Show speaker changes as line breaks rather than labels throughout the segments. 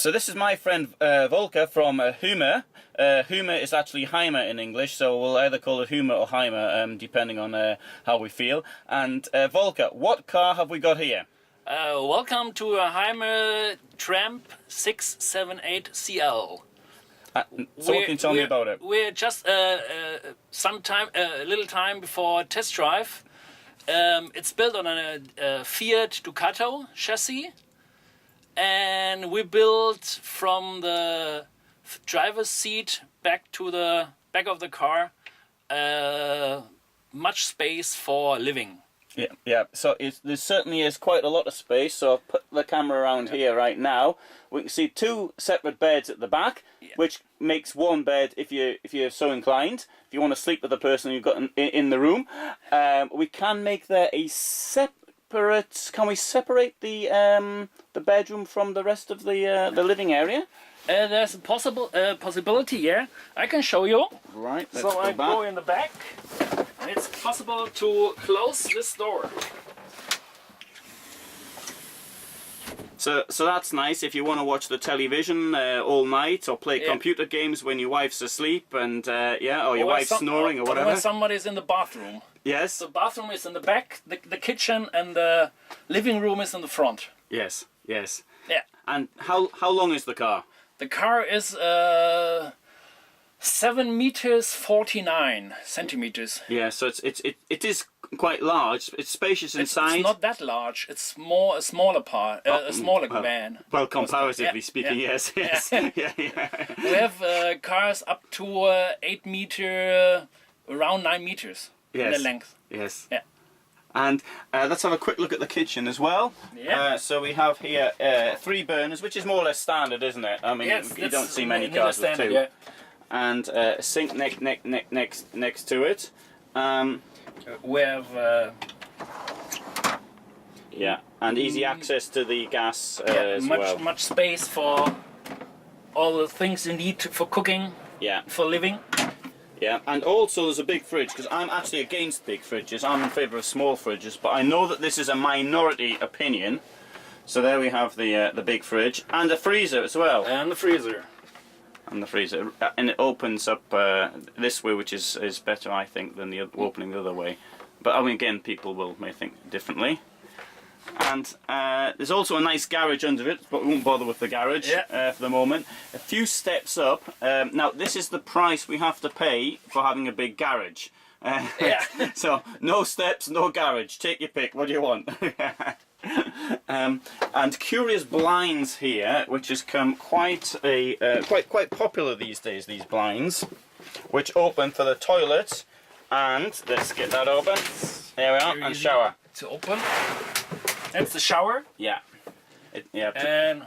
So this is my friend Volker from Hymer. Hymer is actually Hymer in English, so we'll either call it Hymer or Hymer, depending on how we feel. And Volker, what car have we got here?
Welcome to a Hymer Tramp 678 CL.
So what can you tell me about it?
We're just a little time before test drive. It's built on a Fiat Ducato chassis, and we built from the driver's seat back to the back of the car much space for living.
Yeah. So there certainly is quite a lot of space. So I've put the camera around here right now. We can see two separate beds at the back, which makes one bed if you're so inclined. If you want to sleep with the person you've got in the room, we can make there a separate. Can we separate the bedroom from the rest of the living area?
There's a possibility. Yeah, I can show you.
Right. Let's
so I go in the back. And it's possible to close this door.
So that's nice if you want to watch the television all night or play computer games when your wife's asleep and or your wife's snoring or whatever.
When somebody's in the bathroom.
Yes.
The bathroom is in the back, the kitchen and the living room is in the front.
Yes. Yeah. And how long is the car?
The car is 7 meters 49 centimeters.
Yeah, so it is quite large. It's spacious inside.
It's not that large. It's more a smaller part, a smaller van.
Well, comparatively speaking, yes. Yeah.
We have cars up to 8 meter, around 9 meters in the length.
Yes.
Yeah.
And let's have a quick look at the kitchen as well.
Yeah.
So we have here 3 burners, which is more or less standard, isn't it? I mean, you don't see many cars with 2.
Yeah.
And a sink next to it.
We have
and easy access to the gas as well.
Much space for all the things you need for cooking.
Yeah.
For living.
Yeah, and also there's a big fridge, because I'm actually against big fridges. I'm in favour of small fridges, but I know that this is a minority opinion. So there we have the big fridge and a freezer as well.
And the freezer.
And it opens up this way, which is better, I think, than the opening the other way. But I mean, again, people may think differently. And there's also a nice garage under it, but we won't bother with the garage for the moment. A few steps up. Now, this is the price we have to pay for having a big garage. So, no steps, no garage. Take your pick. What do you want? And curious blinds here, which has come quite popular these days. These blinds, which open for the toilet, and let's get that open. There we are, and shower.
To open. That's the shower.
Yeah.
And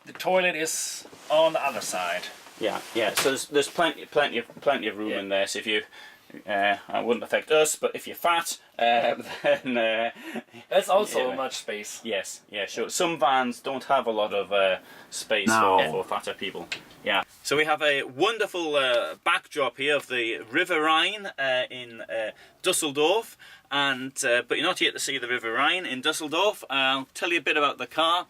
the toilet is on the other side.
Yeah. So there's plenty of room in there. So if you it wouldn't affect us, but if you're fat, then
that's also much space.
Yes, sure. Some vans don't have a lot of space for fatter people. Yeah. So we have a wonderful backdrop here of the River Rhine in Dusseldorf, and but you're not yet to see the River Rhine in Dusseldorf. I'll tell you a bit about the car.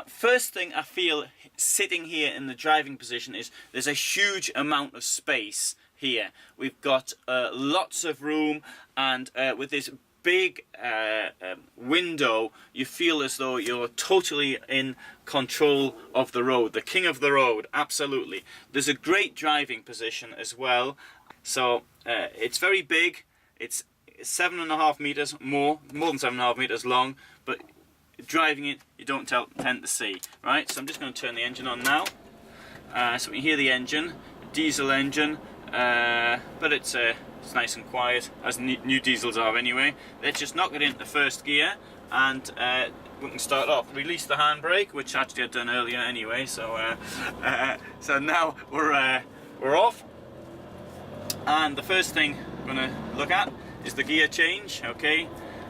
First thing I feel sitting here in the driving position is there's a huge amount of space here. We've got lots of room, and with this big window, you feel as though you're totally in control of the road, the king of the road, absolutely. There's a great driving position as well. So it's very big. It's 7.5 meters, more than 7.5 meters long, but driving it, you don't tend to see, right? So I'm just going to turn the engine on now. So we can hear the engine, diesel engine, but it's nice and quiet, as new diesels are anyway. Let's just knock it into first gear, and we can start off. Release the handbrake, which actually I'd done earlier anyway. So so now we're off, and the first thing I'm going to look at is the gear change. Okay,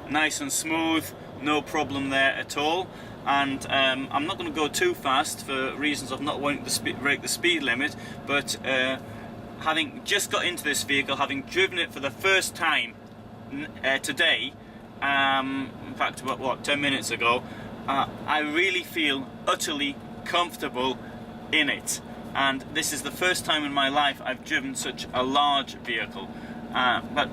nice and smooth, no problem there at all. And I'm not going to go too fast for reasons of not wanting to break the speed limit, but having just got into this vehicle, having driven it for the first time today, in fact about 10 minutes ago, I really feel utterly comfortable in it. And this is the first time in my life I've driven such a large vehicle. But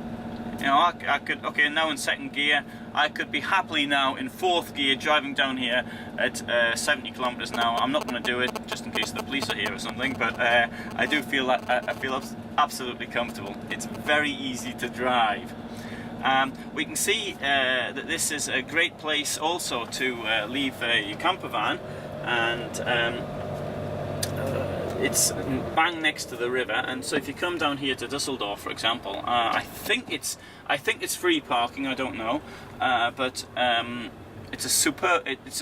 you know, I could, okay, now in second gear, I could be happily now in fourth gear driving down here at 70 kilometers an hour. I'm not going to do it just in case the police are here or something, but I do feel that I feel absolutely comfortable. It's very easy to drive. We can see that this is a great place also to leave your camper van, and it's bang next to the river. And so if you come down here to Dusseldorf, for example, I think it's free parking. I don't know, but it's a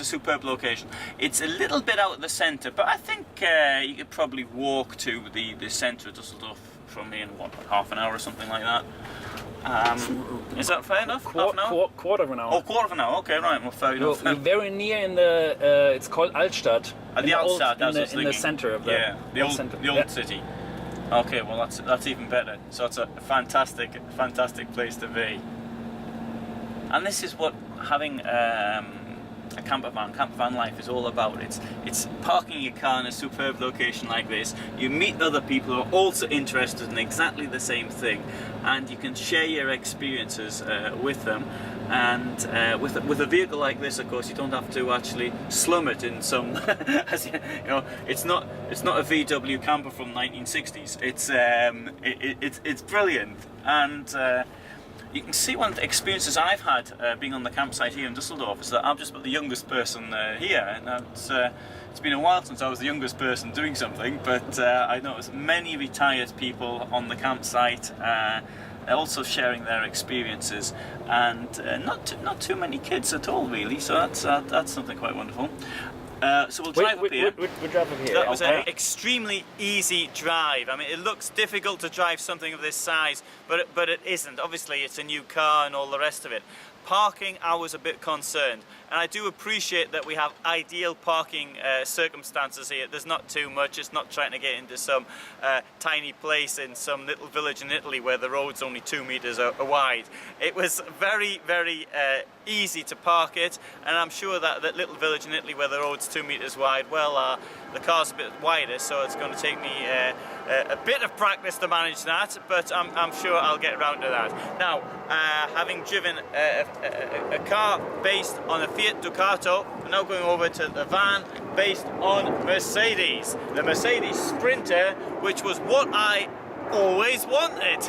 superb location. It's a little bit out of the centre, but I think you could probably walk to the centre of Dusseldorf from here in what, half an hour or something like that. Is that fair enough? Half an hour?
Quarter of an hour.
Oh, quarter of an hour. Okay, right. Well, fair enough.
We're very near in the. It's called Altstadt.
The Altstadt.
In the centre of the.
The old city. Okay, well that's even better. So it's a fantastic place to be. And this is what having a camper van life is all about. It's parking your car in a superb location like this. You meet other people who are also interested in exactly the same thing, and you can share your experiences with them. And with a vehicle like this, of course, you don't have to actually slum it in some. As you know, it's not a VW camper from 1960s. It's brilliant, and you can see one of the experiences I've had being on the campsite here in Dusseldorf is that I'm just about the youngest person here, and it's been a while since I was the youngest person doing something, but I noticed many retired people on the campsite also sharing their experiences, and not too many kids at all really, so that's something quite wonderful. So we'll drive up here.
We'll drive up here.
That was an extremely easy drive. I mean, it looks difficult to drive something of this size, but it isn't. Obviously, it's a new car and all the rest of it. Parking, I was a bit concerned, and I do appreciate that we have ideal parking circumstances here. There's not too much. It's not trying to get into some tiny place in some little village in Italy where the road's only 2 meters wide. It was very, very easy to park it, and I'm sure that little village in Italy where the road's 2 meters wide, well, the car's a bit wider, so it's going to take me a bit of practice to manage that, but I'm sure I'll get around to that. Now, having driven a car based on a Fiat Ducato, we're now going over to the van based on Mercedes. The Mercedes Sprinter, which was what I always wanted.